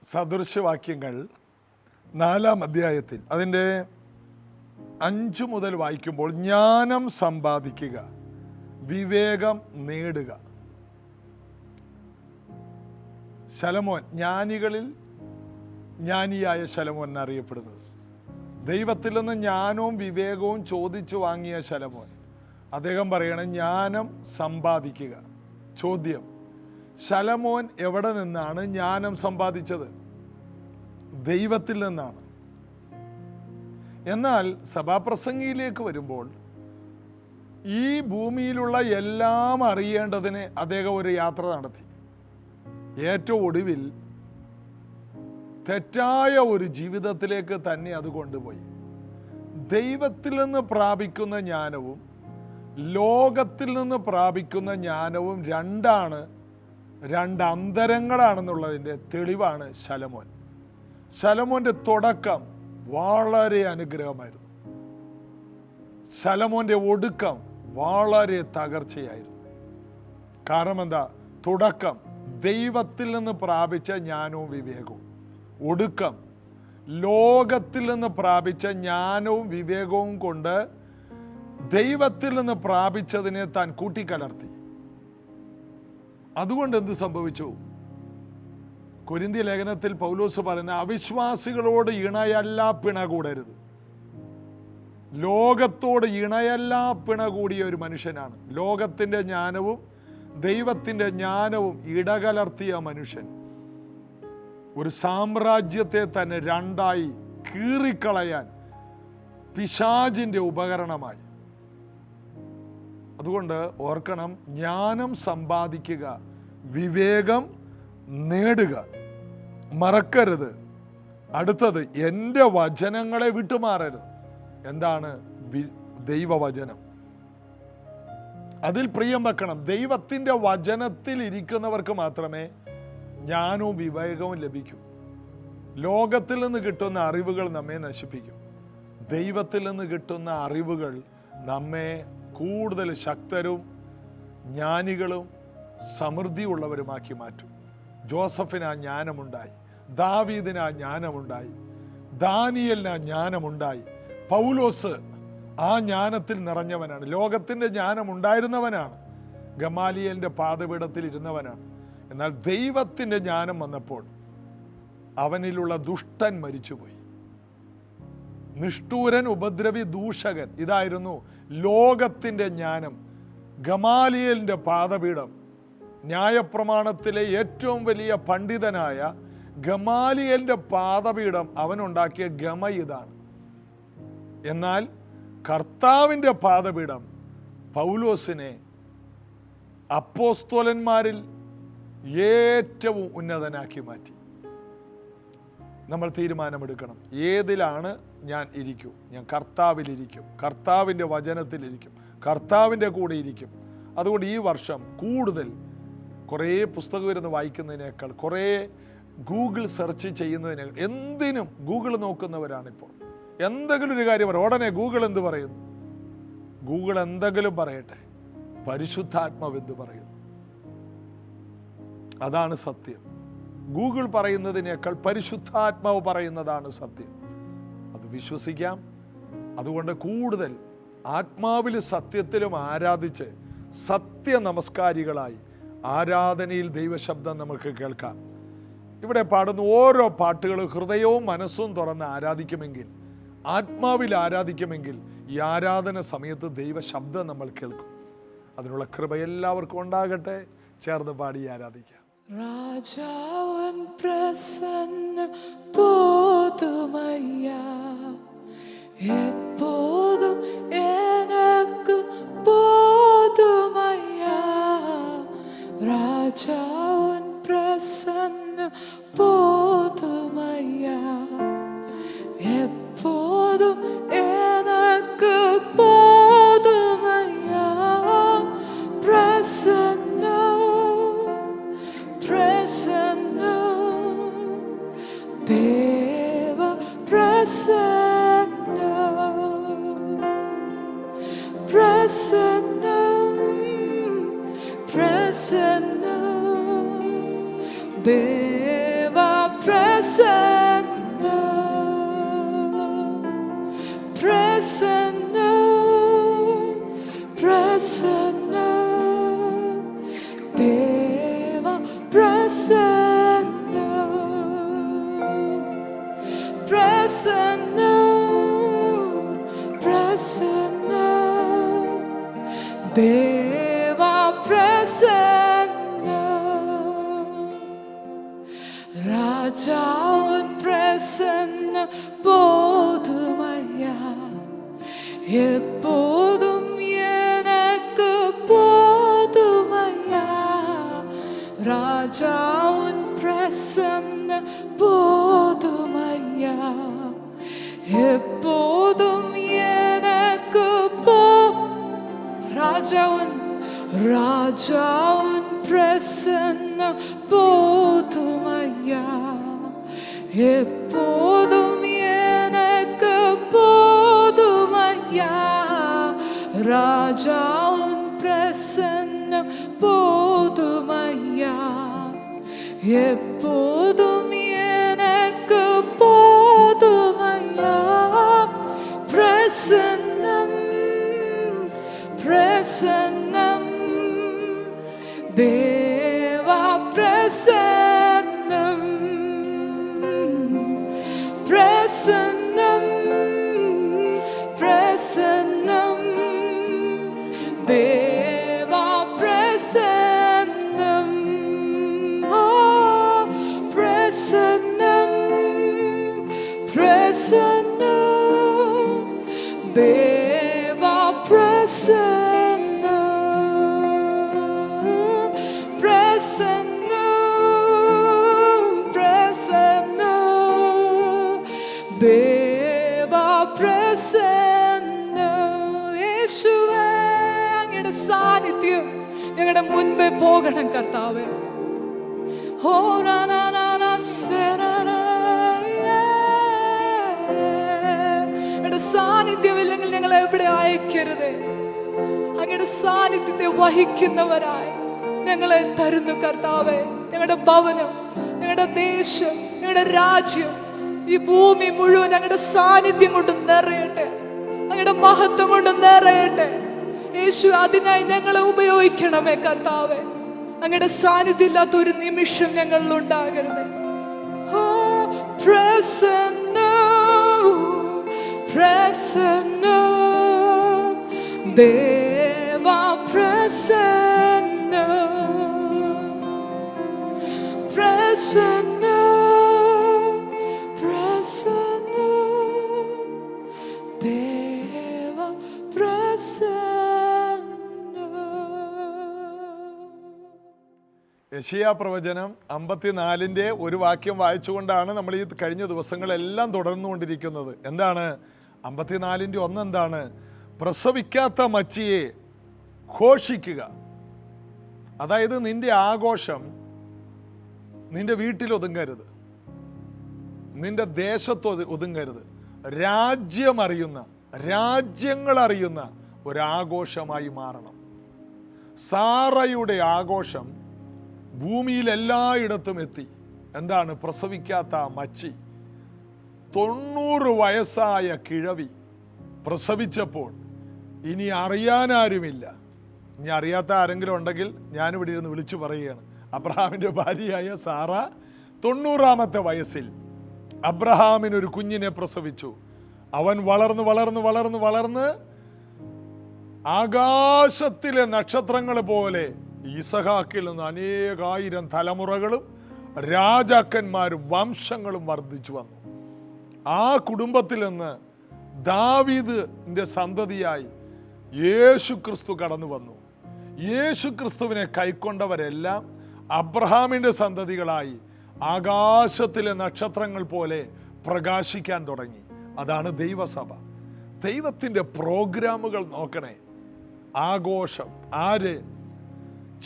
സദൃശവാക്യങ്ങൾ 4-ാം അധ്യായത്തിൽ അതിൻ്റെ 5 മുതൽ വായിക്കുമ്പോൾ ജ്ഞാനം സമ്പാദിക്കുക, വിവേകം നേടുക. ശലോമോൻ, ജ്ഞാനികളിൽ ജ്ഞാനിയായ ശലോമോൻ എന്നറിയപ്പെടുന്നത്. ദൈവത്തിൽ നിന്ന് ജ്ഞാനവും വിവേകവും ചോദിച്ചു വാങ്ങിയ ശലോമോൻ. അദ്ദേഹം പറയണം ജ്ഞാനം സമ്പാദിക്കുക. ചോദ്യം, ശലോമോൻ എവിടെ നിന്നാണ് ജ്ഞാനം സമ്പാദിച്ചത്? ദൈവത്തിൽ നിന്നാണ്. എന്നാൽ സഭാപ്രസംഗിയിലേക്ക് വരുമ്പോൾ ഈ ഭൂമിയിലുള്ള എല്ലാം അറിയേണ്ടതിന് അദ്ദേഹം ഒരു യാത്ര നടത്തി. ഏറ്റവും ഒടുവിൽ തെറ്റായ ഒരു ജീവിതത്തിലേക്ക് തന്നെ അത് കൊണ്ടുപോയി. ദൈവത്തിൽ നിന്ന് പ്രാപിക്കുന്ന ജ്ഞാനവും ലോകത്തിൽ നിന്ന് പ്രാപിക്കുന്ന ജ്ഞാനവും രണ്ട് അന്തരങ്ങളാണെന്നുള്ളതിൻ്റെ തെളിവാണ് ശലോമോൻ. ശലോമോൻ്റെ തുടക്കം വളരെ അനുഗ്രഹമായിരുന്നു. ശലോമോൻ്റെ ഒടുക്കം വളരെ തകർച്ചയായിരുന്നു. കാരണം എന്താ? തുടക്കം ദൈവത്തിൽ നിന്ന് പ്രാപിച്ച ജ്ഞാനവും വിവേകവും, ഒടുക്കം ലോകത്തിൽ നിന്ന് പ്രാപിച്ച ജ്ഞാനവും വിവേകവും കൊണ്ട് ദൈവത്തിൽ നിന്ന് പ്രാപിച്ചതിനെ താൻ കൂട്ടിക്കലർത്തി. അതുകൊണ്ട് എന്ത് സംഭവിച്ചു? കൊരിന്ത്യ ലേഖനത്തിൽ പൗലോസ് പറയുന്ന അവിശ്വാസികളോട് ഇണയല്ല പിണ കൂടരുത്. ലോകത്തോട് ഇണയല്ല പിണ കൂടിയ ഒരു മനുഷ്യനാണ്. ലോകത്തിൻ്റെ ജ്ഞാനവും ദൈവത്തിൻ്റെ ജ്ഞാനവും ഇടകലർത്തിയ മനുഷ്യൻ ഒരു സാമ്രാജ്യത്തെ തന്നെ രണ്ടായി കീറിക്കളയാൻ പിശാചിൻ്റെ ഉപകരണമായി. അതുകൊണ്ട് ഓർക്കണം, ജ്ഞാനം സമ്പാദിക്കുക, വിവേകം നേടുക, മറക്കരുത്. അടുത്തത്, എൻ്റെ വചനങ്ങളെ വിട്ടുമാറരുത്. എന്താണ് ദൈവവചനം? അതിൽ പ്രിയം വെക്കണം. ദൈവത്തിൻ്റെ വചനത്തിൽ ഇരിക്കുന്നവർക്ക് മാത്രമേ ജ്ഞാനവും വിവേകവും ലഭിക്കൂ. ലോകത്തിൽ നിന്ന് കിട്ടുന്ന അറിവുകൾ നമ്മെ നശിപ്പിക്കും. ദൈവത്തിൽ നിന്ന് കിട്ടുന്ന അറിവുകൾ നമ്മെ കൂടുതൽ ശക്തരും ജ്ഞാനികളും സമൃദ്ധിയുള്ളവരുമാക്കി മാറ്റും. ജോസഫിന് ആ ജ്ഞാനമുണ്ടായി, ദാവീദിന് ആ ജ്ഞാനമുണ്ടായി, ദാനിയേലിന് ആ ജ്ഞാനമുണ്ടായി. പൗലോസ് ആ ജ്ഞാനത്തിൽ നിറഞ്ഞവനാണ്. ലോകത്തിൻ്റെ ജ്ഞാനം ഉണ്ടായിരുന്നവനാണ്, ഗമാലിയേലിൻ്റെ പാദപീഠത്തിൽ ഇരുന്നവനാണ്. എന്നാൽ ദൈവത്തിൻ്റെ ജ്ഞാനം വന്നപ്പോൾ അവനിലുള്ള ദുഷ്ടൻ മരിച്ചുപോയി. നിഷ്ഠൂരൻ, ഉപദ്രവി, ദൂഷകൻ, ഇതായിരുന്നു ലോകത്തിൻ്റെ ജ്ഞാനം. ഗമാലിയേലിൻ്റെ പാദപീഠം, ന്യായപ്രമാണത്തിലെ ഏറ്റവും വലിയ പണ്ഡിതനായ ഗമാലിയേലിൻ്റെ പാദപീഠം അവനുണ്ടാക്കിയ ഗമ ഇതാണ്. എന്നാൽ കർത്താവിൻ്റെ പാദപീഠം പൗലോസിനെ അപ്പോസ്തലന്മാരിൽ ഏറ്റവും ഉന്നതനാക്കി മാറ്റി. നമ്മൾ തീരുമാനമെടുക്കണം, ഏതിലാണ് ഞാൻ ഇരിക്കും? ഞാൻ കർത്താവിലിരിക്കും, കർത്താവിൻ്റെ വചനത്തിലിരിക്കും, കർത്താവിൻ്റെ കൂടെ ഇരിക്കും. അതുകൊണ്ട് ഈ വർഷം കൂടുതൽ കുറേ പുസ്തകം ഇരുന്ന് വായിക്കുന്നതിനേക്കാൾ, കുറേ ഗൂഗിൾ സെർച്ച് ചെയ്യുന്നതിനേക്കാൾ, എന്തിനും ഗൂഗിൾ നോക്കുന്നവരാണിപ്പോൾ. എന്തെങ്കിലും ഒരു കാര്യം പറയും, ഉടനെ ഗൂഗിൾ എന്ത് പറയുന്നു? ഗൂഗിൾ എന്തെങ്കിലും പറയട്ടെ, പരിശുദ്ധാത്മാവ് എന്ത് പറയുന്നു? അതാണ് സത്യം. ഗൂഗിൾ പറയുന്നതിനേക്കാൾ പരിശുദ്ധാത്മാവ് പറയുന്നതാണ് സത്യം. അത് വിശ്വസിക്കാം. അതുകൊണ്ട് കൂടുതൽ ആത്മാവിലും സത്യത്തിലും ആരാധിച്ച് സത്യ നമസ്കാരികളായി ആരാധനയിൽ ദൈവശബ്ദം നമുക്ക് കേൾക്കാം. ഇവിടെ പാടുന്ന ഓരോ പാട്ടുകളും ഹൃദയവും മനസ്സും തുറന്ന് ആരാധിക്കുമെങ്കിൽ, ആത്മാവിൽ ആരാധിക്കുമെങ്കിൽ, ഈ ആരാധന സമയത്ത് ദൈവശബ്ദം നമ്മൾ കേൾക്കും. അതിനുള്ള കൃപ എല്ലാവർക്കും ഉണ്ടാകട്ടെ. ചേർന്ന് പാടി ആരാധിക്കാം. രാജാവൻ പ്രസന്ന പോതുമയ്യാ, எப்போதும் எனக்கு போதுமையா. ராஜாவன் பிரசன்ன போதுமையா, எப்போதும் எனக்கு போதுமையா. பிரசன்ன பிரசன்ன தேவ பிரசன்ன பிரசன்னம் பிரசன்னம் தேவா பிரசன்னம் പ്രസന്ന പ്രസന്ന പ്രസന്ന ദേവ പ്രസന്ന പ്രസന്ന പ്രസന്ന ദേവ പ്രസന്ന രാജാവൻ പ്രസന്ന போதுமையா எப்போதும் எனக்கு போதுமையா ராஜாவின் பிரசன்ன போதுமையா எப்போதும் எனக்கு ராஜாவின் பிரசன்ன போதுமையா எப்போதும் எனக்கு போதுமையா ராஜாவின் பிரசன்ன போதுமையா எப்போதும் எனக்கு போதுமையா பிரசன்னம் பிரசன்னம் தேவா பிரசன்னம் பிரசன்னம் பிரசன்னம் தேவா பிரசன்னம் பிரசன்னம் பிரசன்னம் தேவா பிரசன்னம் பிரசன்னம் பிரசன்னம் தேவா பிரசன்നം യേശുവേ അങ്ങയുടെ സാന്നിധ്യം ഞങ്ങളുടെ മുൻപേ പോകണം കർത്താവേ അങ്ങയുടെ സാന്നിധ്യമില്ലെങ്കിൽ ഞങ്ങളെ എവിടെ അയക്കരുത് അങ്ങയുടെ സാന്നിധ്യത്തെ വഹിക്കുന്നവരായി ഞങ്ങളെ തരുന്നു കർത്താവേ ഞങ്ങളുടെ ഭവനം ഞങ്ങളുടെ ദേശം ഞങ്ങളുടെ രാജ്യം ഈ ഭൂമി മുഴുവൻ അങ്ങയുടെ സാന്നിധ്യം കൊണ്ട് നിറയട്ടെ അങ്ങയുടെ മഹത്വം കൊണ്ട് നിറയട്ടെ യേശു അതിനായി ഞങ്ങളെ ഉപയോഗിക്കണമേ കർത്താവേ അങ്ങയുടെ സാന്നിധ്യം ഇല്ലാത്ത ഒരു നിമിഷം ഞങ്ങളിൽ ഉണ്ടാകരുത് പ്രസന്ന പ്രസന്ന ദേവാ പ്രസന്ന പ്രസന്ന പ്രസന്ന ദേവ പ്രസന്ന യെശയ്യാ പ്രവചനം 54 ഒരു വാക്യം വായിച്ചുകൊണ്ടാണ് നമ്മൾ ഈ കഴിഞ്ഞ ദിവസങ്ങളെല്ലാം തുടർന്നുകൊണ്ടിരിക്കുന്നത്. എന്താണ് 54 ഒന്ന് എന്താണ്? പ്രസവിക്കാത്ത മച്ചിയെ ഘോഷിക്കുക. അതായത് നിന്റെ ആഘോഷം നിന്റെ വീട്ടിൽ ഒതുങ്ങരുത്, നിന്റെ ദേശത്ത് ഒതുങ്ങരുത്. രാജ്യങ്ങൾ അറിയുന്ന ഒരാഘോഷമായി മാറണം. സാറയുടെ ആഘോഷം ഭൂമിയിൽ എല്ലായിടത്തും എത്തി. എന്താണ്? പ്രസവിക്കാത്ത മച്ചി. 90 വയസ്സായ കിഴവി പ്രസവിച്ചപ്പോൾ ഇനി അറിയാനാരുമില്ല. ഇനി അറിയാത്ത ആരെങ്കിലും ഉണ്ടെങ്കിൽ ഞാനിവിടെ ഇരുന്ന് വിളിച്ചു പറയുകയാണ്. അബ്രഹാമിൻ്റെ ഭാര്യയായ സാറ 90-ാമത്തെ വയസ്സിൽ അബ്രഹാമിനൊരു കുഞ്ഞിനെ പ്രസവിച്ചു. അവൻ വളർന്ന് വളർന്ന് വളർന്ന് വളർന്ന് ആകാശത്തിലെ നക്ഷത്രങ്ങൾ പോലെ ഇസഹാക്കിൽ നിന്ന് അനേകായിരം തലമുറകളും രാജാക്കന്മാരും വംശങ്ങളും വർദ്ധിച്ചു വന്നു. ആ കുടുംബത്തിൽ നിന്ന് ദാവീദിന്റെ സന്തതിയായി യേശു ക്രിസ്തു കടന്നു വന്നു. യേശു ക്രിസ്തുവിനെ കൈക്കൊണ്ടവരെല്ലാം അബ്രഹാമിൻ്റെ സന്തതികളായി ആകാശത്തിലെ നക്ഷത്രങ്ങൾ പോലെ പ്രകാശിക്കാൻ തുടങ്ങി. അതാണ് ദൈവസഭ. ദൈവത്തിൻ്റെ പ്രോഗ്രാമുകൾ നോക്കണേ. ആഘോഷം. ആര്?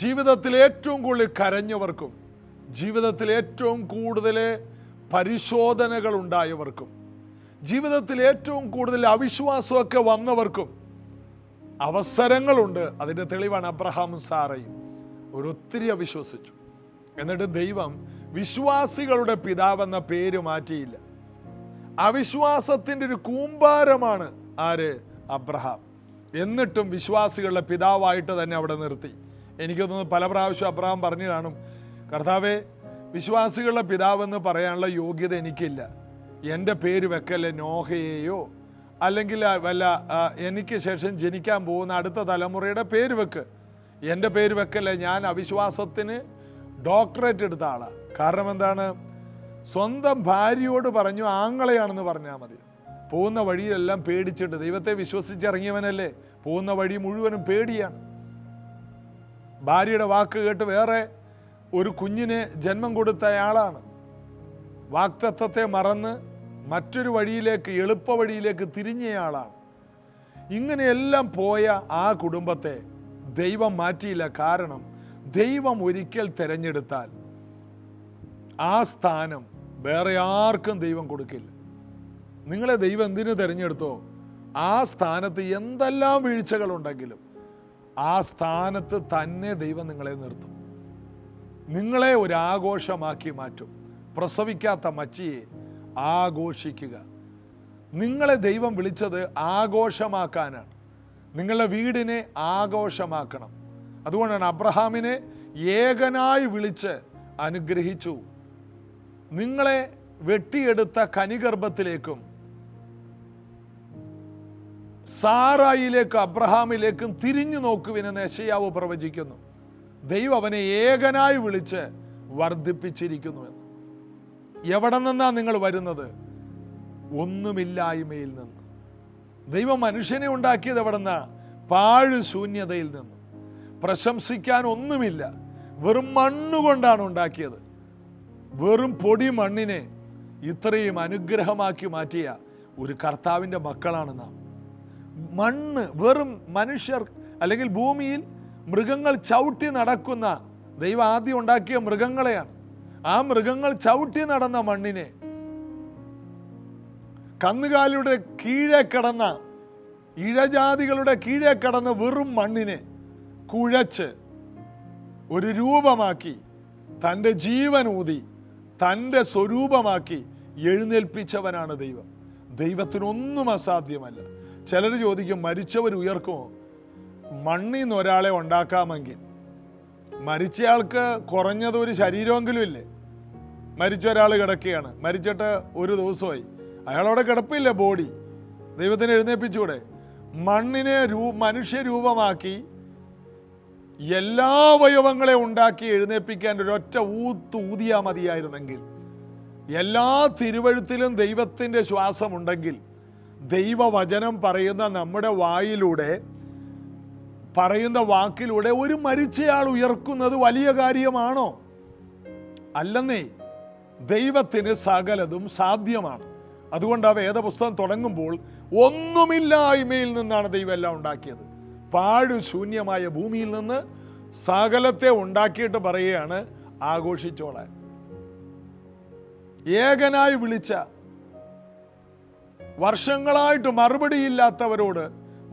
ജീവിതത്തിൽ ഏറ്റവും കൂടുതൽ കരഞ്ഞവർക്കും ജീവിതത്തിൽ ഏറ്റവും കൂടുതൽ പരിശോധനകൾ ഉണ്ടായവർക്കും ജീവിതത്തിൽ ഏറ്റവും കൂടുതൽ അവിശ്വാസമൊക്കെ വന്നവർക്കും അവസരങ്ങളുണ്ട്. അതിൻ്റെ തെളിവാണ് അബ്രഹാമും സാറയും. ഒത്തിരി അവിശ്വസിച്ചു. എന്നിട്ട് ദൈവം വിശ്വാസികളുടെ പിതാവെന്ന പേര് മാറ്റിയില്ല. അവിശ്വാസത്തിൻ്റെ ഒരു കൂമ്പാരമാണ് ആര്? അബ്രഹാം. എന്നിട്ടും വിശ്വാസികളുടെ പിതാവായിട്ട് തന്നെ അവിടെ നിർത്തി. എനിക്ക് തോന്നുന്നു പല പ്രാവശ്യം അബ്രഹാം പറഞ്ഞു കാണും, കർത്താവേ, വിശ്വാസികളുടെ പിതാവെന്ന് പറയാനുള്ള യോഗ്യത എനിക്കില്ല, എൻ്റെ പേര് വെക്കല്ലേ നോഹയെയോ അല്ലെങ്കിൽ വല്ല എനിക്ക് ശേഷം ജനിക്കാൻ പോകുന്ന അടുത്ത തലമുറയുടെ പേര് വെക്ക്, എൻ്റെ പേര് വെക്കല്ലേ, ഞാൻ അവിശ്വാസത്തിന് ഡോക്ടറേറ്റ് എടുത്ത ആളാണ്. കാരണം എന്താണ്? സ്വന്തം ഭാര്യയോട് പറഞ്ഞു ആങ്ങളെയാണെന്ന് പറഞ്ഞാൽ മതി. പോകുന്ന വഴിയിലെല്ലാം പേടിച്ചിട്ട്, ദൈവത്തെ വിശ്വസിച്ചിറങ്ങിയവനല്ലേ, പോകുന്ന വഴി മുഴുവനും പേടിയാണ്. ഭാര്യയുടെ വാക്ക് കേട്ട് വേറെ ഒരു കുഞ്ഞിന് ജന്മം കൊടുത്തയാളാണ്. വാക്തത്വത്തെ മറന്ന് മറ്റൊരു വഴിയിലേക്ക്, എളുപ്പ വഴിയിലേക്ക് തിരിഞ്ഞയാളാണ്. ഇങ്ങനെയെല്ലാം പോയ ആ കുടുംബത്തെ ദൈവം മാറ്റിയില്ല. കാരണം ദൈവം ഒരിക്കൽ തിരഞ്ഞെടുത്താൽ ആ സ്ഥാനം വേറെ ആർക്കും ദൈവം കൊടുക്കില്ല. നിങ്ങളെ ദൈവം എന്തിനു തിരഞ്ഞെടുത്തോ ആ സ്ഥാനത്ത് എന്തെല്ലാം വീഴ്ചകളുണ്ടെങ്കിലും ആ സ്ഥാനത്ത് തന്നെ ദൈവം നിങ്ങളെ നിർത്തും. നിങ്ങളെ ഒരു ആഘോഷമാക്കി മാറ്റും. പ്രസവിക്കാത്ത മച്ചിയെ ആഘോഷിക്കുക. നിങ്ങളെ ദൈവം വിളിച്ചത് ആഘോഷമാക്കാനാണ്. നിങ്ങളുടെ വീടിനെ ആഘോഷമാക്കണം. അതുകൊണ്ടാണ് അബ്രഹാമിനെ ഏകനായി വിളിച്ച് അനുഗ്രഹിച്ചു. നിങ്ങളെ വെട്ടിയെടുത്ത കനിഗർഭത്തിലേക്കും സാറായിലേക്കും അബ്രഹാമിലേക്കും തിരിഞ്ഞു നോക്കുവിനെന്ന് യെശയ്യാവ് പ്രവചിക്കുന്നു. ദൈവം അവനെ ഏകനായി വിളിച്ച് വർദ്ധിപ്പിച്ചിരിക്കുന്നുവെന്ന്. എവിടെ നിന്നാണ് നിങ്ങൾ വരുന്നത്? ഒന്നുമില്ലായ്മയിൽ നിന്ന്. ദൈവം മനുഷ്യനെ ഉണ്ടാക്കിയത് എവിടെ നിന്നാ? പാഴ് ശൂന്യതയിൽ നിന്ന്. പ്രശംസിക്കാൻ ഒന്നുമില്ല, വെറും മണ്ണുകൊണ്ടാണ് ഉണ്ടാക്കിയത്. വെറും പൊടി മണ്ണിനെ ഇത്രയും അനുഗ്രഹമാക്കി മാറ്റിയ ഒരു കർത്താവിൻ്റെ മക്കളാണ് നാം. മണ്ണ്, വെറും മനുഷ്യർ അല്ലെങ്കിൽ ഭൂമിയിൽ മൃഗങ്ങൾ ചവിട്ടി നടക്കുന്ന, ദൈവം ആദ്യം ഉണ്ടാക്കിയ മൃഗങ്ങളെയാണ്. ആ മൃഗങ്ങൾ ചവിട്ടി നടന്ന മണ്ണിനെ, കന്നുകാലിയുടെ കീഴെ കിടന്ന, ഇഴജാതികളുടെ കീഴെ കിടന്ന വെറും മണ്ണിനെ കുഴച്ച് ഒരു രൂപമാക്കി തൻ്റെ ജീവൻ ഊതി തൻ്റെ സ്വരൂപമാക്കി എഴുന്നേൽപ്പിച്ചവനാണ് ദൈവം. ദൈവത്തിനൊന്നും അസാധ്യമല്ല. ചിലർ ചോദിക്കും, മരിച്ചവർ ഉയർക്കുമോ? മണ്ണിൽ നിന്ന് ഒരാളെ ഉണ്ടാക്കാമെങ്കിൽ മരിച്ചയാൾക്ക് കുറഞ്ഞത് ഒരു ശരീരമെങ്കിലും ഇല്ലേ? മരിച്ച ഒരാൾ കിടക്കുകയാണ്, മരിച്ചിട്ട് ഒരു ദിവസമായി, അയാളവിടെ കിടപ്പില്ല, ബോഡി. ദൈവത്തിന് എഴുന്നേൽപ്പിച്ചൂടെ? മണ്ണിനെ മനുഷ്യരൂപമാക്കി എല്ലാ അവയവങ്ങളെ ഉണ്ടാക്കി എഴുന്നേൽപ്പിക്കാൻ ഒരൊറ്റ ഊതിയാ മതിയായിരുന്നെങ്കിൽ, എല്ലാ തിരുവഴുത്തിലും ദൈവത്തിൻ്റെ ശ്വാസമുണ്ടെങ്കിൽ, ദൈവവചനം പറയുന്ന നമ്മുടെ വായിലൂടെ പറയുന്ന വാക്കിലൂടെ ഒരു മരിച്ചയാൾ ഉയർക്കുന്നത് വലിയ കാര്യമാണോ? അല്ലെന്നേ. ദൈവത്തിന് സകലതും സാധ്യമാണ്. അതുകൊണ്ട് ആ വേദപുസ്തകം തുടങ്ങുമ്പോൾ ഒന്നുമില്ലായ്മയിൽ നിന്നാണ് ദൈവം എല്ലാം ഉണ്ടാക്കിയത്. പാഴു ശൂന്യമായ ഭൂമിയിൽ നിന്ന് സകലത്തെ ഉണ്ടാക്കിയിട്ട് പറയുകയാണ് ആഘോഷിച്ചോളാൻ. ഏകനായി വിളിച്ച, വർഷങ്ങളായിട്ട് മറുപടിയില്ലാത്തവരോട്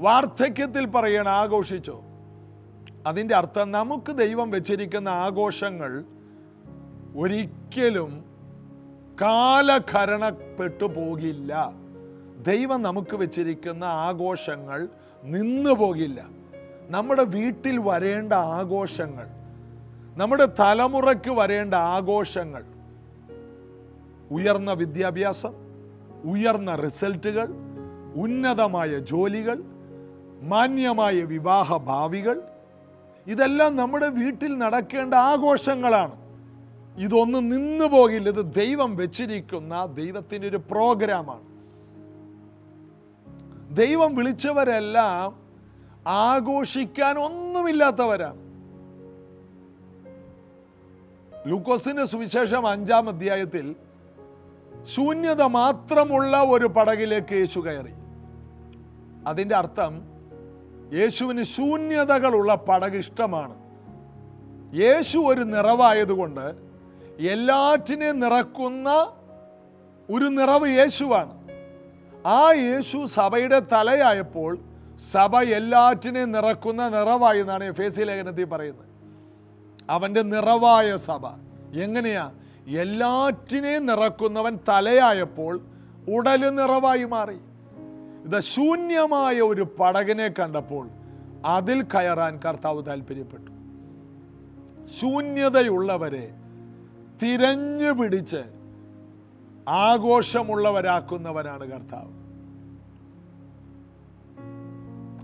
വാർദ്ധക്യത്തിൽ പറയണ ആഘോഷിച്ചോ. അതിൻ്റെ അർത്ഥം നമുക്ക് ദൈവം വെച്ചിരിക്കുന്ന ആഘോഷങ്ങൾ ഒരിക്കലും കാലഘരണപ്പെട്ടു പോകില്ല. ദൈവം നമുക്ക് വെച്ചിരിക്കുന്ന ആഘോഷങ്ങൾ നിന്നു പോകില്ല. നമ്മുടെ വീട്ടിൽ വരേണ്ട ആഘോഷങ്ങൾ, നമ്മുടെ തലമുറയ്ക്ക് വരേണ്ട ആഘോഷങ്ങൾ, ഉയർന്ന വിദ്യാഭ്യാസം, ഉയർന്ന റിസൾട്ടുകൾ, ഉന്നതമായ ജോലികൾ, മാന്യമായ വിവാഹ ഭാവികൾ, ഇതെല്ലാം നമ്മുടെ വീട്ടിൽ നടക്കേണ്ട ആഘോഷങ്ങളാണ്. ഇതൊന്നും നിന്നു പോകില്ല. ഇത് ദൈവം വെച്ചിരിക്കുന്ന ദൈവത്തിൻ്റെ ഒരു പ്രോഗ്രാമാണ്. ദൈവം വിളിച്ചവരെല്ലാം ആഘോഷിക്കാൻ ഒന്നുമില്ലാത്തവരാണ്. ലൂക്കോസിന്റെ സുവിശേഷം 5-ാം അധ്യായത്തിൽ ശൂന്യത മാത്രമുള്ള ഒരു പടകിലേക്ക് യേശു കയറി. അതിൻ്റെ അർത്ഥം യേശുവിന് ശൂന്യതകളുള്ള പടക് ഇഷ്ടമാണ്. യേശു ഒരു നിറവായതുകൊണ്ട് എല്ലാറ്റിനെയും നിറക്കുന്ന ഒരു നിറവ് യേശുവാണ്. ആ യേശു സഭയുടെ തലയായപ്പോൾ സഭ എല്ലാറ്റിനെയും നിറക്കുന്ന നിറവായി എന്നാണ് എഫേസ്യ ലേഖനത്തിൽ പറയുന്നത്. അവൻ്റെ നിറവായ സഭ എങ്ങനെയാ? എല്ലാറ്റിനെയും നിറക്കുന്നവൻ തലയായപ്പോൾ ഉടല് നിറവായി മാറി. ഇത് ശൂന്യമായ ഒരു പടകിനെ കണ്ടപ്പോൾ അതിൽ കയറാൻ കർത്താവ് താല്പര്യപ്പെട്ടു. ശൂന്യതയുള്ളവരെ തിരഞ്ഞു പിടിച്ച് ആഘോഷമുള്ളവരാക്കുന്നവനാണ് കർത്താവ്.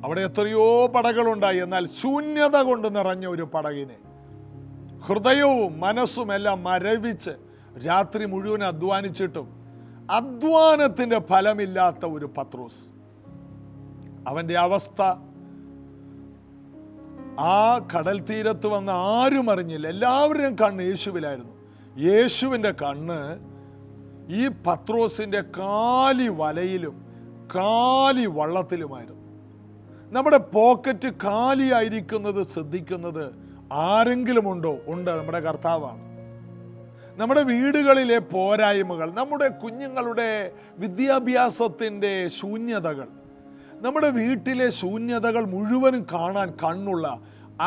അവിടെ എത്രയോ പടകളുണ്ടായി, എന്നാൽ ശൂന്യത കൊണ്ട് നിറഞ്ഞ ഒരു പടകിനെ ഹൃദയവും മനസ്സും എല്ലാം മരവിച്ച് രാത്രി മുഴുവൻ അധ്വാനിച്ചിട്ടും അധ്വാനത്തിന്റെ ഫലമില്ലാത്ത ഒരു പത്രോസ്. അവന്റെ അവസ്ഥ ആ കടൽ തീരത്ത് വന്ന് ആരും അറിഞ്ഞില്ല. എല്ലാവരുടെയും കണ്ണ് യേശുവിലായിരുന്നു. യേശുവിൻ്റെ കണ്ണ് ഈ പത്രോസിന്റെ കാലി വലയിലും കാലി വള്ളത്തിലുമായിരുന്നു. നമ്മുടെ പോക്കറ്റ് കാലിയായിരിക്കുന്നത് ശ്രദ്ധിക്കുന്നത് ആരെങ്കിലും ഉണ്ടോ? ഉണ്ട്, നമ്മുടെ കർത്താവാണ്. നമ്മുടെ വീടുകളിലെ പോരായ്മകൾ, നമ്മുടെ കുഞ്ഞുങ്ങളുടെ വിദ്യാഭ്യാസത്തിൻ്റെ ശൂന്യതകൾ, നമ്മുടെ വീട്ടിലെ ശൂന്യതകൾ മുഴുവനും കാണാൻ കണ്ണുള്ള,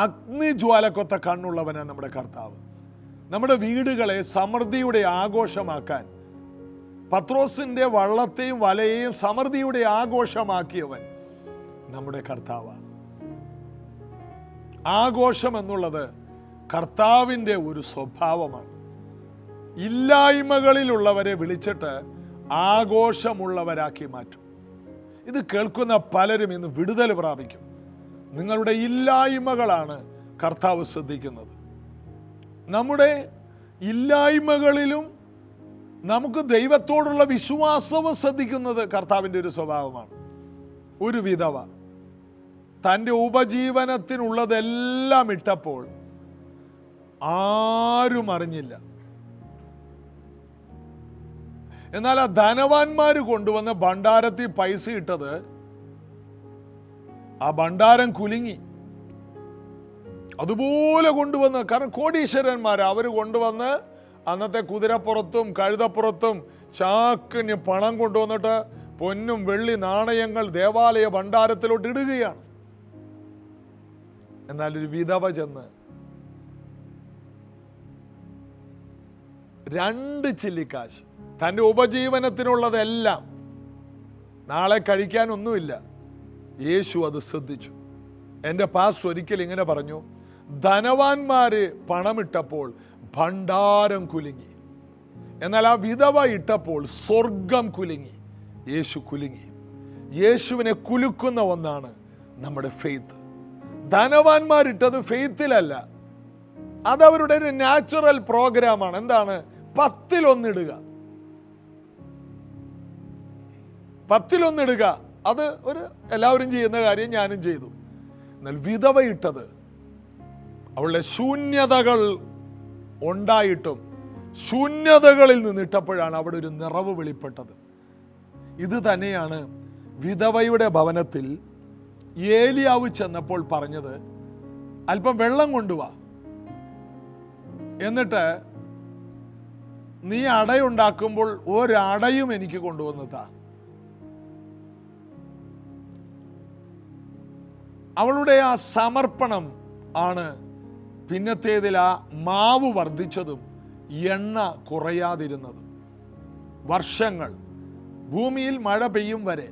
അഗ്നിജ്വാലക്കൊത്ത കണ്ണുള്ളവനാണ് നമ്മുടെ കർത്താവ്. നമ്മുടെ വീടുകളെ സമൃദ്ധിയുടെ ആഘോഷമാക്കാൻ, പത്രോസിന്റെ വള്ളത്തെയും വലയെയും സമൃദ്ധിയുടെ ആഘോഷമാക്കിയവൻ നമ്മുടെ കർത്താവാണ്. ആഘോഷം എന്നുള്ളത് കർത്താവിൻ്റെ ഒരു സ്വഭാവമാണ്. ഇല്ലായ്മകളിലുള്ളവരെ വിളിച്ചിട്ട് ആഘോഷമുള്ളവരാക്കി മാറ്റും. ഇത് കേൾക്കുന്ന പലരും ഇന്ന് വിടുതൽ പ്രാപിക്കും. നിങ്ങളുടെ ഇല്ലായ്മകളാണ് കർത്താവ് ശ്രദ്ധിക്കുന്നത്. നമ്മുടെ ഇല്ലായ്മകളിലും നമുക്ക് ദൈവത്തോടുള്ള വിശ്വാസവും ശ്രദ്ധിക്കുന്നത് കർത്താവിൻ്റെ ഒരു സ്വഭാവമാണ്. ഒരു വിധവ തൻ്റെ ഉപജീവനത്തിനുള്ളതെല്ലാം ഇട്ടപ്പോൾ ആരും അറിഞ്ഞില്ല. എന്നാൽ ആ ധനവാന്മാർ കൊണ്ടുവന്ന ഭണ്ഡാരത്തിൽ പൈസ ഇട്ടത് ആ ഭണ്ഡാരം കുലുങ്ങി. അതുപോലെ കൊണ്ടുവന്ന്, കാരണം കോടീശ്വരന്മാർ, അവർ കൊണ്ടുവന്ന് അന്നത്തെ കുതിരപ്പുറത്തും കഴുതപ്പുറത്തും ചാക്കിന് പണം കൊണ്ടുവന്നിട്ട് പൊന്നും വെള്ളി നാണയങ്ങൾ ദേവാലയ ഭണ്ഡാരത്തിലോട്ട് ഇടുകയാണ്. എന്നാൽ ഒരു വിധവ ചെന്ന് 2 ചില്ലിക്കാശ്, തൻ്റെ ഉപജീവനത്തിനുള്ളതെല്ലാം, നാളെ കഴിക്കാനൊന്നുമില്ല. യേശു അത് ശ്രദ്ധിച്ചു. എൻ്റെ പാസ്റ്റർ ഒരിക്കൽ ഇങ്ങനെ പറഞ്ഞു, ധനവാന്മാര് പണമിട്ടപ്പോൾ ഭണ്ഡാരം കുലുങ്ങി, എന്നാൽ ആ വിധവ ഇട്ടപ്പോൾ സ്വർഗം കുലുങ്ങി. യേശു കുലുങ്ങി. യേശുവിനെ കുലുക്കുന്ന ഒന്നാണ് നമ്മുടെ ഫെയ്ത്ത്. ധനവാന്മാരിട്ടത് ഫെയ്ത്തിലല്ല, അതവരുടെ ഒരു നാച്ചുറൽ പ്രോഗ്രാമാണ്. എന്താണ്? 10 ഇടുക. 10 ഇടുക, അത് ഒരു എല്ലാവരും ചെയ്യുന്ന കാര്യം ഞാനും ചെയ്തു. എന്നാൽ വിധവ ഇട്ടത് അവളുടെ ശൂന്യതകൾ ഉണ്ടായിട്ടും ശൂന്യതകളിൽ നിന്നിട്ടപ്പോഴാണ് അവിടെ ഒരു നിറവ് വെളിപ്പെട്ടത്. ഇത് തന്നെയാണ് വിധവയുടെ ഭവനത്തിൽ ഏലിയാവ് ചെന്നപ്പോൾ പറഞ്ഞത്, അല്പം വെള്ളം കൊണ്ടുവാ, എന്നിട്ട് നീ അടയുണ്ടാക്കുമ്പോൾ ഒരടയും എനിക്ക് കൊണ്ടുവന്നതാ. അവളുടെ ആ സമർപ്പണം ആണ് പിന്നത്തേതിൽ ആ മാവ് വർദ്ധിച്ചതും എണ്ണ കുറയാതിരുന്നതും. വർഷങ്ങൾ, ഭൂമിയിൽ മഴ പെയ്യും വരെ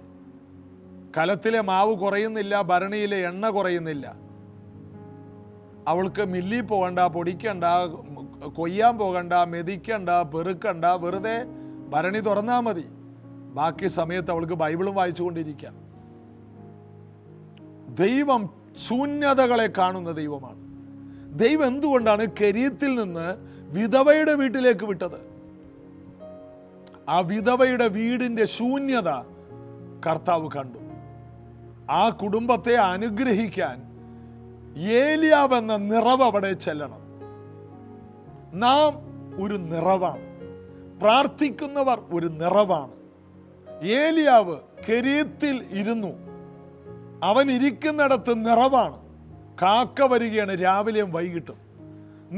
കലത്തിലെ മാവ് കുറയുന്നില്ല, ഭരണിയിലെ എണ്ണ കുറയുന്നില്ല. അവൾക്ക് മില്ലിൽ പോകണ്ട, പൊടിക്കണ്ട, കൊയ്യാൻ പോകണ്ട, മെതിക്കണ്ട, പെറുക്കണ്ട, വെറുതെ ഭരണി തുറന്നാൽ മതി. ബാക്കി സമയത്ത് അവൾക്ക് ബൈബിളും വായിച്ചുകൊണ്ടിരിക്കാം. ദൈവം ശൂന്യതകളെ കാണുന്ന ദൈവമാണ്. ദൈവം എന്തുകൊണ്ടാണ് കെരീത്തിൽ നിന്ന് വിധവയുടെ വീട്ടിലേക്ക് വിട്ടത്? ആ വിധവയുടെ വീടിന്റെ ശൂന്യത കർത്താവ് കണ്ടു. ആ കുടുംബത്തെ അനുഗ്രഹിക്കാൻ ഏലിയാവ് എന്ന നിറവ് അവിടെ ചെല്ലണം. നാം ഒരു നിറവാണ്, പ്രാർത്ഥിക്കുന്നവർ ഒരു നിറവാണ്. ഏലിയാവ് കെരീത്തിൽ ഇരുന്നു, അവൻ ഇരിക്കുന്നിടത്ത് നിറവാണ്. കാക്ക വരികയാണ് രാവിലെയും വൈകിട്ടും.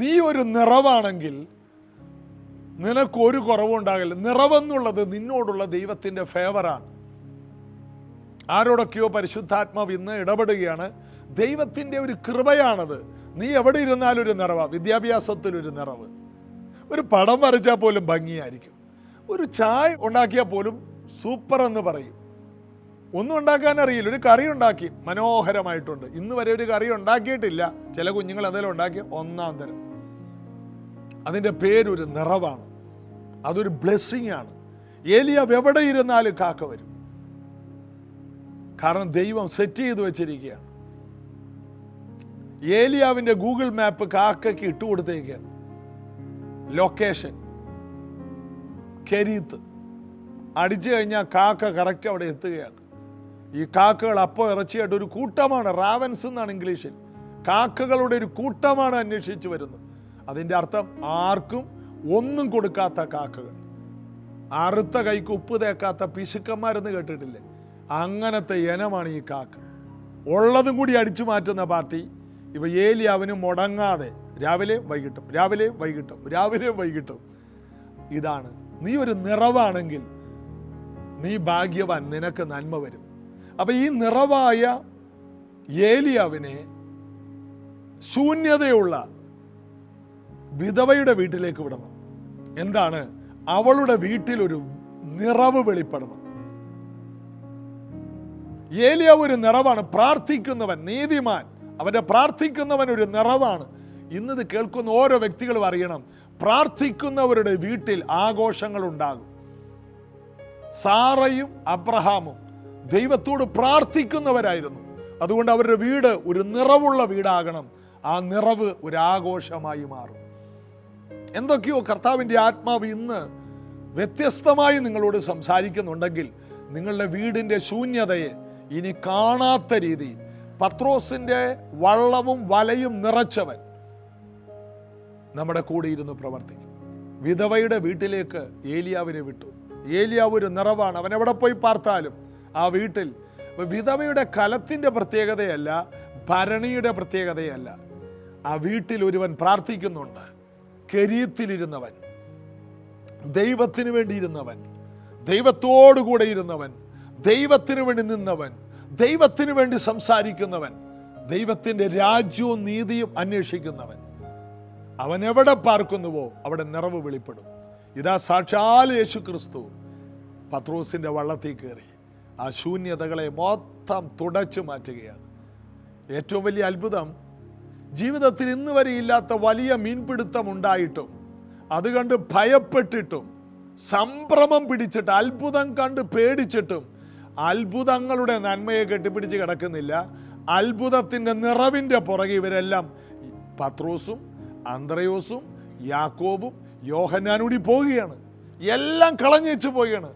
നീ ഒരു നിറവാണെങ്കിൽ നിനക്കൊരു കുറവുണ്ടാകില്ല. നിറവെന്നുള്ളത് നിന്നോടുള്ള ദൈവത്തിൻ്റെ ഫേവറാണ്. ആരോടൊക്കെയോ പരിശുദ്ധാത്മാവ് ഇന്ന് ഇടപെടുകയാണ്. ദൈവത്തിൻ്റെ ഒരു കൃപയാണത്. നീ എവിടെ ഇരുന്നാലും ഒരു നിറവാ. വിദ്യാഭ്യാസത്തിലൊരു നിറവ്, ഒരു പടം വരച്ചാൽ പോലും ഭംഗിയായിരിക്കും. ഒരു ചായ ഉണ്ടാക്കിയാൽ പോലും സൂപ്പർ എന്ന് പറയും. ഒന്നും ഉണ്ടാക്കാൻ അറിയില്ല, ഒരു കറി ഉണ്ടാക്കി മനോഹരമായിട്ടുണ്ട്. ഇന്ന് വരെ ഒരു കറി ഉണ്ടാക്കിയിട്ടില്ല. ചില കുഞ്ഞുങ്ങൾ എന്തെങ്കിലും ഉണ്ടാക്കിയ ഒന്നാം തരം. അതിൻ്റെ പേരൊരു നിറവാണ്, അതൊരു ബ്ലെസ്സിങ് ആണ്. ഏലിയാവ് എവിടെ ഇരുന്നാലും കാക്ക വരും. കാരണം ദൈവം സെറ്റ് ചെയ്ത് വെച്ചിരിക്കുകയാണ്. ഏലിയാവിൻ്റെ ഗൂഗിൾ മാപ്പ് കാക്കയ്ക്ക് ഇട്ടുകൊടുത്തേക്കാണ്. ലൊക്കേഷൻ കെരീത്ത് അടിച്ചു കഴിഞ്ഞാൽ കാക്ക കറക്റ്റ് അവിടെ എത്തുകയാണ്. ഈ കാക്കകൾ അപ്പോൾ ഇറച്ചിയായിട്ട് ഒരു കൂട്ടമാണ്, റാവൻസ് എന്നാണ് ഇംഗ്ലീഷിൽ. കാക്കകളുടെ ഒരു കൂട്ടമാണ് അന്വേഷിച്ച് വരുന്നത്. അതിൻ്റെ അർത്ഥം ആർക്കും ഒന്നും കൊടുക്കാത്ത കാക്കകൾ, അറുത്ത കൈക്ക് ഉപ്പ് തേക്കാത്ത പിശുക്കന്മാരെന്ന് കേട്ടിട്ടില്ലേ? അങ്ങനത്തെ ഇനമാണ് ഈ കാക്ക. ഉള്ളതും കൂടി അടിച്ചു മാറ്റുന്ന പാർട്ടി. ഇവ ഏലിയാവിന് മുടങ്ങാതെ രാവിലെ വൈകിട്ടും രാവിലെ വൈകിട്ടും രാവിലെ വൈകിട്ടും. ഇതാണ്, നീ ഒരു നിറവാണെങ്കിൽ നീ ഭാഗ്യവാൻ, നിനക്ക് നന്മ വരും. അപ്പൊ ഈ നിറവായ ഏലിയാവിനെ ശൂന്യതയുള്ള വിധവയുടെ വീട്ടിലേക്ക് വിടണം. എന്താണ്? അവളുടെ വീട്ടിലൊരു നിറവ് വെളിപ്പെടണം. ഏലിയാവ് ഒരു നിറവാണ്, പ്രാർത്ഥിക്കുന്നവൻ, നീതിമാൻ. അവന്റെ പ്രാർത്ഥിക്കുന്നവൻ ഒരു നിറവാണ്. ഇന്നത് കേൾക്കുന്ന ഓരോ വ്യക്തികളും അറിയണം, പ്രാർത്ഥിക്കുന്നവരുടെ വീട്ടിൽ ആഘോഷങ്ങൾ ഉണ്ടാകും. സാറയും അബ്രഹാമും ദൈവത്തോട് പ്രാർത്ഥിക്കുന്നവരായിരുന്നു. അതുകൊണ്ട് അവരുടെ വീട് ഒരു നിറവുള്ള വീടാകണം. ആ നിറവ് ഒരു ആഘോഷമായി മാറും. എന്തൊക്കെയോ കർത്താവിൻ്റെ ആത്മാവ് ഇന്ന് വ്യത്യസ്തമായി നിങ്ങളോട് സംസാരിക്കുന്നുണ്ടെങ്കിൽ നിങ്ങളുടെ വീടിൻ്റെ ശൂന്യതയെ ഇനി കാണാത്ത രീതിയിൽ പത്രോസിന്റെ വള്ളവും വലയും നിറച്ചവൻ നമ്മുടെ കൂടെ ഇരുന്ന് പ്രവർത്തിക്കും. വിധവയുടെ വീട്ടിലേക്ക് ഏലിയാവിനെ വിട്ടു. ഏലിയാവ് ഒരു നിറവാണ്. അവൻ എവിടെ പോയി പാർത്താലും ആ വീട്ടിൽ. വിധവയുടെ കലത്തിൻ്റെ പ്രത്യേകതയല്ല, ഭരണിയുടെ പ്രത്യേകതയല്ല. ആ വീട്ടിൽ ഒരുവൻ പ്രാർത്ഥിക്കുന്നുണ്ട്. കെരീത്തിലിരുന്നവൻ, ദൈവത്തിന് വേണ്ടി ഇരുന്നവൻ, ദൈവത്തോടുകൂടെ ഇരുന്നവൻ, ദൈവത്തിന് വേണ്ടി നിന്നവൻ, ദൈവത്തിന് വേണ്ടി സംസാരിക്കുന്നവൻ, ദൈവത്തിൻ്റെ രാജ്യവും നീതിയും അന്വേഷിക്കുന്നവൻ. അവൻ എവിടെ പാർക്കുന്നുവോ അവിടെ നിറവ് വെളിപ്പെടും. ഇതാ സാക്ഷാൽ യേശു ക്രിസ്തു പത്രോസിന്റെ വള്ളത്തിൽ കയറി ആ ശൂന്യതകളെ മൊത്തം തുടച്ചു മാറ്റുകയാണ്. ഏറ്റവും വലിയ അത്ഭുതം, ജീവിതത്തിൽ ഇന്ന് വരെ ഇല്ലാത്ത വലിയ മീൻപിടുത്തം ഉണ്ടായിട്ടും അത് കണ്ട് ഭയപ്പെട്ടിട്ടും സംഭ്രമം പിടിച്ചിട്ട് അത്ഭുതം കണ്ട് പേടിച്ചിട്ടും അത്ഭുതങ്ങളുടെ നന്മയെ കെട്ടിപ്പിടിച്ച് കിടക്കുന്നില്ല. അത്ഭുതത്തിൻ്റെ നിറവിൻ്റെ പുറകെ ഇവരെല്ലാം പത്രോസും അന്ത്രയോസും യാക്കോബും യോഹന്നാനൂടി പോവുകയാണ്. എല്ലാം കളഞ്ഞേച്ച് പോവുകയാണ്.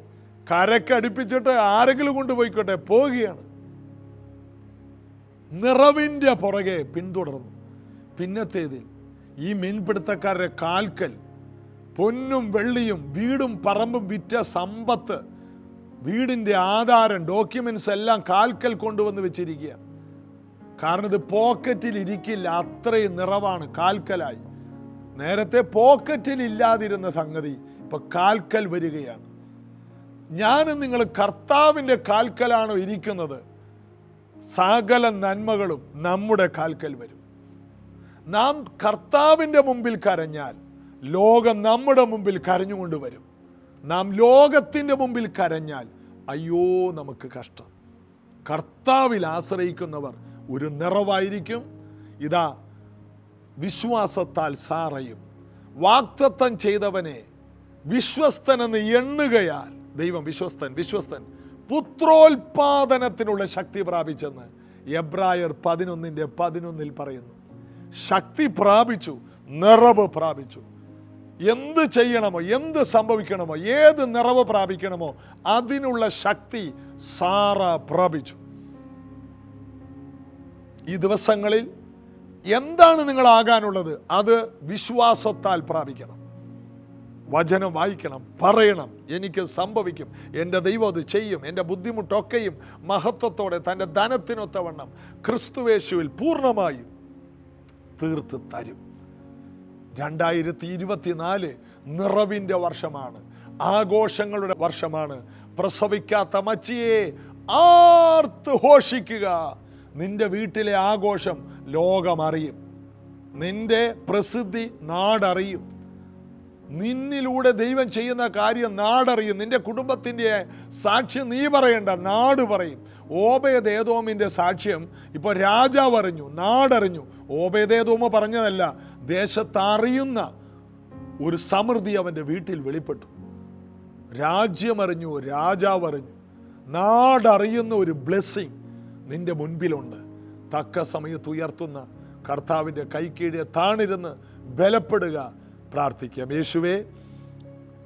കരക്കടുപ്പിച്ചിട്ട് ആരെങ്കിലും കൊണ്ടുപോയിക്കോട്ടെ, പോവുകയാണ്. നിറവിൻ്റെ പുറകെ പിന്തുടർന്നു. പിന്നത്തേതിൽ ഈ മീൻപിടുത്തക്കാരുടെ കാൽക്കൽ പൊന്നും വെള്ളിയും വീടും പറമ്പും വിറ്റ സമ്പത്ത്, വീടിൻ്റെ ആധാരം, ഡോക്യുമെന്റ്സ് എല്ലാം കാൽക്കൽ കൊണ്ടുവന്ന് വെച്ചിരിക്കുക. കാരണം ഇത് പോക്കറ്റിൽ ഇരിക്കില്ല, അത്രയും നിറവാണ്. കാൽക്കലായി. നേരത്തെ പോക്കറ്റിൽ ഇല്ലാതിരുന്ന സംഗതി ഇപ്പൊ കാൽക്കൽ വരികയാണ്. ഞാനും നിങ്ങൾ കർത്താവിൻ്റെ കാൽക്കലാണോ ഇരിക്കുന്നത്, സകല നന്മകളും നമ്മുടെ കാൽക്കൽ വരും. നാം കർത്താവിൻ്റെ മുമ്പിൽ കരഞ്ഞാൽ ലോകം നമ്മുടെ മുമ്പിൽ കരഞ്ഞുകൊണ്ട് വരും. നാം ലോകത്തിൻ്റെ മുമ്പിൽ കരഞ്ഞാൽ അയ്യോ നമുക്ക് കഷ്ടം. കർത്താവിൽ ആശ്രയിക്കുന്നവർ ഒരു നിറവായിരിക്കും. ഇതാ വിശ്വാസത്താൽ സാറയും വാഗ്ദത്തം ചെയ്തവനെ വിശ്വസ്തനെന്ന് എണ്ണുകയാൽ ദൈവം വിശ്വസ്തൻ പുത്രോൽപാദനത്തിനുള്ള ശക്തി പ്രാപിച്ചെന്ന് എബ്രായർ 11:11 പറയുന്നു. ശക്തി പ്രാപിച്ചു, നിറവ് പ്രാപിച്ചു. എന്ത് ചെയ്യണമോ, എന്ത് സംഭവിക്കണമോ, ഏത് നിറവ് പ്രാപിക്കണമോ അതിനുള്ള ശക്തി സാറ പ്രാപിച്ചു. ഈ ദിവസങ്ങളിൽ എന്താണ് നിങ്ങളാകാനുള്ളത്? അത് വിശ്വാസത്താൽ പ്രാപിക്കണം. വചനം വായിക്കണം, പറയണം, എനിക്ക് സംഭവിക്കും, എൻ്റെ ദൈവം അത് ചെയ്യും, എൻ്റെ ബുദ്ധിമുട്ടൊക്കെയും മഹത്വത്തോടെ തൻ്റെ ധനത്തിനൊത്തവണ്ണം ക്രിസ്തുവേശുവിൽ പൂർണ്ണമായും തീർത്ത് തരും. 2024 നിറവിൻ്റെ വർഷമാണ്, ആഘോഷങ്ങളുടെ വർഷമാണ്. പ്രസവിക്കാത്ത മച്ചിയെ ആർത്ത് ഘോഷിക്കുക. നിന്റെ വീട്ടിലെ ആഘോഷം ലോകമറിയും, നിന്റെ പ്രസിദ്ധി നാടറിയും. നിന്നിലൂടെ ദൈവം ചെയ്യുന്ന കാര്യം നാടറിയും. നിന്റെ കുടുംബത്തിൻ്റെ സാക്ഷ്യം നീ പറയണ്ട, നാട് പറയും. ഓബേദ്-ഏദോമിൻ്റെ സാക്ഷ്യം ഇപ്പോൾ രാജാവ് അറിഞ്ഞു, നാടറിഞ്ഞു. ഓബേദ്-ഏദോമ് പറഞ്ഞതല്ല, ദേശത്തറിയുന്ന ഒരു സമൃദ്ധി അവൻ്റെ വീട്ടിൽ വെളിപ്പെട്ടു. രാജ്യമറിഞ്ഞു, രാജാവ് അറിഞ്ഞു, നാടറിയുന്ന ഒരു ബ്ലെസ്സിങ് നിന്റെ മുൻപിലുണ്ട്. തക്ക സമയത്ത് ഉയർത്തുന്ന കർത്താവിൻ്റെ കൈക്കീഴെ താണിരുന്ന് ബലപ്പെടുക, പ്രാർത്ഥിക്കാം. യേശുവേ,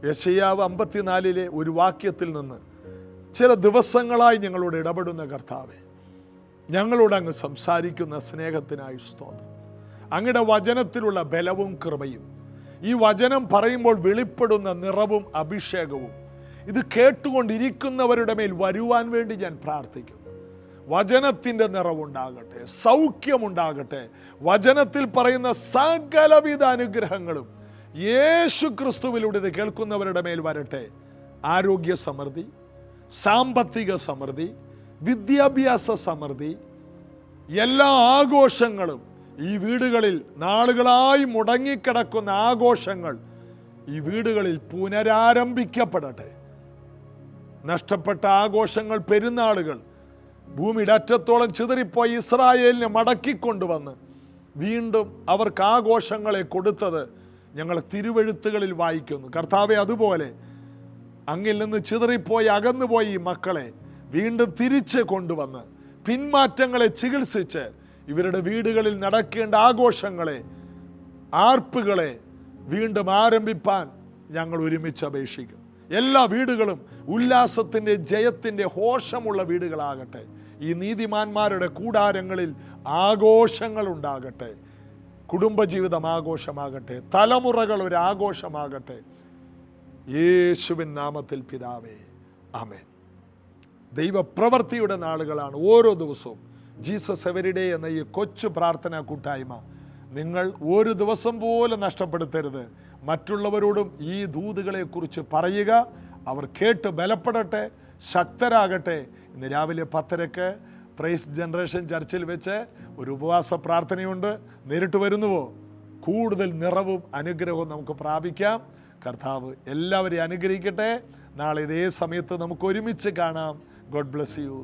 യെശയ്യാവ് 54 ഒരു വാക്യത്തിൽ നിന്ന് ചില ദിവസങ്ങളായി ഞങ്ങളോട് ഇടപെടുന്ന കർത്താവേ, ഞങ്ങളോട് അങ്ങ് സംസാരിക്കുന്ന സ്നേഹത്തിനായി സ്തോത്രം. അങ്ങയുടെ വചനത്തിലുള്ള ബലവും കൃപയും, ഈ വചനം പറയുമ്പോൾ വെളിപ്പെടുന്ന നിറവും അഭിഷേകവും ഇത് കേട്ടുകൊണ്ടിരിക്കുന്നവരുടെ മേൽ വരുവാൻ വേണ്ടി ഞാൻ പ്രാർത്ഥിക്കുന്നു. വചനത്തിൻ്റെ നിറവുണ്ടാകട്ടെ, സൗഖ്യമുണ്ടാകട്ടെ. വചനത്തിൽ പറയുന്ന സകലവിധ അനുഗ്രഹങ്ങളും യേശു ക്രിസ്തുവിലൂടെ ഇത് കേൾക്കുന്നവരുടെ മേൽ വരട്ടെ. ആരോഗ്യ സമൃദ്ധി, സാമ്പത്തിക സമൃദ്ധി, വിദ്യാഭ്യാസ സമൃദ്ധി, എല്ലാ ആഘോഷങ്ങളും ഈ വീടുകളിൽ നാളുകളായി മുടങ്ങിക്കിടക്കുന്ന ആഘോഷങ്ങൾ ഈ വീടുകളിൽ പുനരാരംഭിക്കപ്പെടട്ടെ. നഷ്ടപ്പെട്ട ആഘോഷങ്ങൾ, പെരുന്നാളുകൾ, ഭൂമിയുടെ അറ്റത്തോളം ചിതറിപ്പോയി ഇസ്രായേലിനെ മടക്കിക്കൊണ്ടുവന്ന് വീണ്ടും അവർക്ക് ആഘോഷങ്ങളെ കൊടുത്തത് ഞങ്ങൾ തിരുവെഴുത്തുകളിൽ വായിക്കുന്നു. കർത്താവെ, അതുപോലെ അങ്ങിൽ നിന്ന് ചിതറിപ്പോയി അകന്നുപോയി ഈ മക്കളെ വീണ്ടും തിരിച്ച് കൊണ്ടുവന്ന് പിന്മാറ്റങ്ങളെ ചികിത്സിച്ച് ഇവരുടെ വീടുകളിൽ നടക്കേണ്ട ആഘോഷങ്ങളെ, ആർപ്പുകളെ വീണ്ടും ആരംഭിപ്പാൻ ഞങ്ങൾ ഒരുമിച്ച് അപേക്ഷിക്കും. എല്ലാ വീടുകളും ഉല്ലാസത്തിൻ്റെ, ജയത്തിൻ്റെ ഹോഷമുള്ള വീടുകളാകട്ടെ. ഈ നീതിമാന്മാരുടെ കൂടാരങ്ങളിൽ ആഘോഷങ്ങൾ ഉണ്ടാകട്ടെ. കുടുംബജീവിതം ആഘോഷമാകട്ടെ, തലമുറകൾ ഒരു ആഘോഷമാകട്ടെ. യേശുവിൻ നാമത്തിൽ പിതാവേ, ആമേൻ. ദൈവപ്രവൃത്തിയുടെ നാളുകളാണ് ഓരോ ദിവസവും. ജീസസ് എവരിഡേ എന്ന ഈ കൊച്ചു പ്രാർത്ഥനാ കൂട്ടായ്മ നിങ്ങൾ ഒരു ദിവസം പോലും നഷ്ടപ്പെടുത്തരുത്. മറ്റുള്ളവരോടും ഈ ദൂതുകളെക്കുറിച്ച് പറയുക. അവർ കേട്ട് ബലപ്പെടട്ടെ, ശക്തരാകട്ടെ. ഇന്ന് രാവിലെ 10:00 പ്രൈസ് ജനറേഷൻ ചർച്ചിൽ വെച്ച് ഒരു ഉപവാസ പ്രാർത്ഥനയുണ്ട്. നേരിട്ട് വരുന്നുവോ? കൂടുതൽ നിറവും അനുഗ്രഹവും നമുക്ക് പ്രാപിക്കാം. കർത്താവ് എല്ലാവരെയും അനുഗ്രഹിക്കട്ടെ. നാളെ ഇതേ സമയത്ത് നമുക്ക് ഒരുമിച്ച് കാണാം. God bless you.